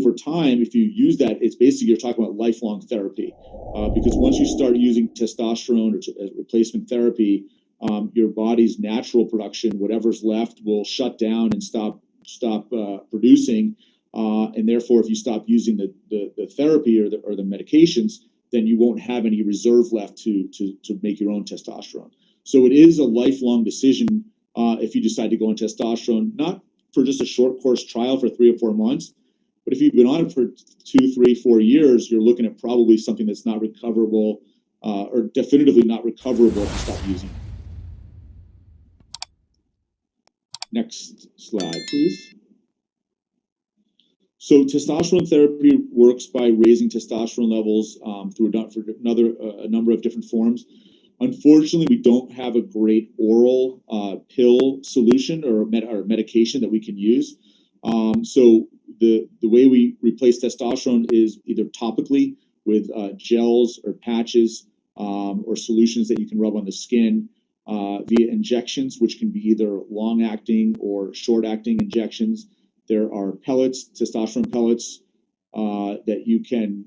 over time, if you use that, it's basically you're talking about lifelong therapy, because once you start using testosterone or as replacement therapy, your body's natural production, whatever's left, will shut down and stop producing, and therefore, if you stop using the therapy or the medications, then you won't have any reserve left to make your own testosterone. So it is a lifelong decision if you decide to go on testosterone, not for just a short course trial for 3 or 4 months, but if you've been on it for 2, 3, 4 years, you're looking at probably something that's not recoverable, or definitively not recoverable if you stop using it. Next slide, please. So testosterone therapy works by raising testosterone levels through a number of different forms. Unfortunately, we don't have a great oral pill solution or medication that we can use. So the way we replace testosterone is either topically with gels or patches or solutions that you can rub on the skin, via injections, which can be either long-acting or short-acting injections. There are pellets, testosterone pellets, that you can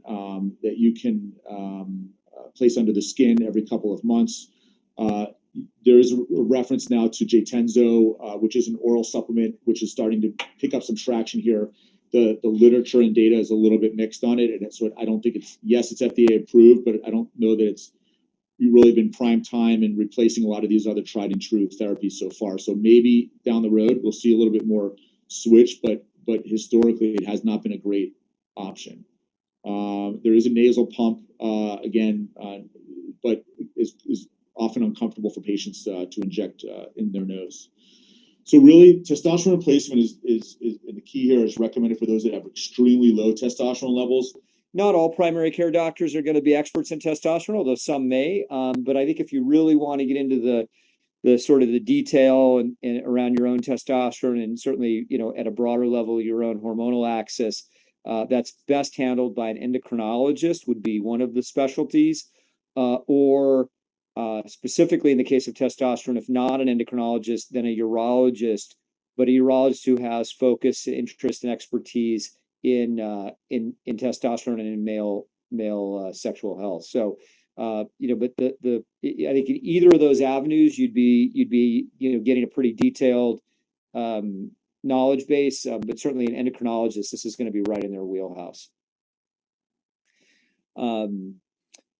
place under the skin every couple of months. There is a reference now to J-Tenzo, which is an oral supplement, which is starting to pick up some traction here. The literature and data is a little bit mixed on it, and I don't think it's FDA approved, but I don't know that it's really been prime time in replacing a lot of these other tried and true therapies so far. So maybe down the road we'll see a little bit more switch, but historically it has not been a great option. There is a nasal pump, but is often uncomfortable for patients to inject in their nose. So really, testosterone replacement is and the key here is recommended for those that have extremely low testosterone levels. Not all primary care doctors are going to be experts in testosterone, although some may. But I think if you really want to get into the sort of the detail and around your own testosterone, and certainly, at a broader level, your own hormonal axis, that's best handled by an endocrinologist, would be one of the specialties, or specifically in the case of testosterone, if not an endocrinologist, then a urologist, but a urologist who has focus, interest, and expertise in testosterone and in male sexual health. So, but I think in either of those avenues, you'd be getting a pretty detailed knowledge base. But certainly an endocrinologist, this is going to be right in their wheelhouse.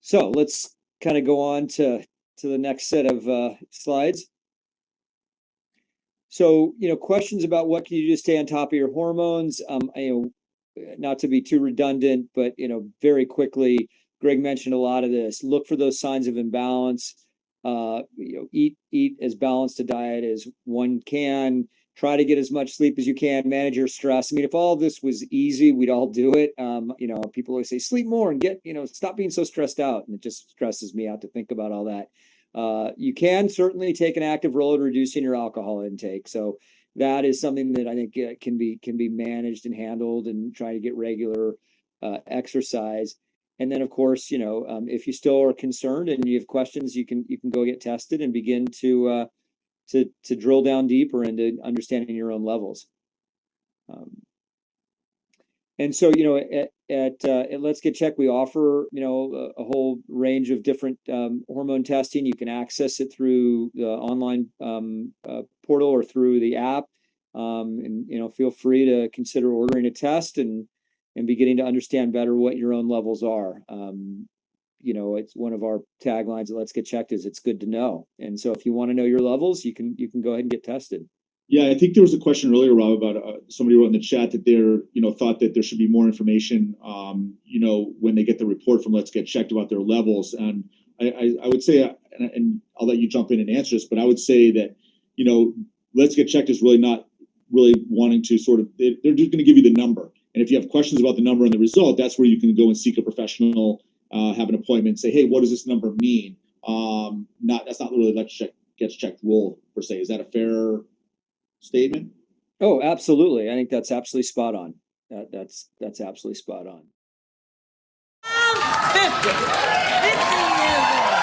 So let's kind of go on to the next set of slides. So, questions about what can you do to stay on top of your hormones? Not to be too redundant, but very quickly, Greg mentioned a lot of this. Look for those signs of imbalance. Eat as balanced a diet as one can. Try to get as much sleep as you can. Manage your stress. I mean, if all of this was easy, we'd all do it. People always say sleep more and stop being so stressed out, and it just stresses me out to think about all that. You can certainly take an active role in reducing your alcohol intake. So that is something that I think can be managed and handled, and try to get regular exercise. And then, of course, if you still are concerned and you have questions, you can go get tested and begin to drill down deeper into understanding your own levels. And so, at Let's Get Checked, we offer, a whole range of different hormone testing. You can access it through the online portal or through the app. And, feel free to consider ordering a test and beginning to understand better what your own levels are. It's one of our taglines at Let's Get Checked is it's good to know. And so if you want to know your levels, you can go ahead and get tested. Yeah, I think there was a question earlier, Rob, about somebody wrote in the chat that thought that there should be more information, when they get the report from Let's Get Checked about their levels. And I would say, and I'll let you jump in and answer this, but I would say that, Let's Get Checked is really not really wanting to they're just going to give you the number. And if you have questions about the number and the result, that's where you can go and seek a professional, have an appointment, and say, hey, what does this number mean? That's not really Let's Get Checked rule per se. Is that a fair statement? Oh, absolutely. I think that's absolutely spot on. That's absolutely spot on. 50 years old.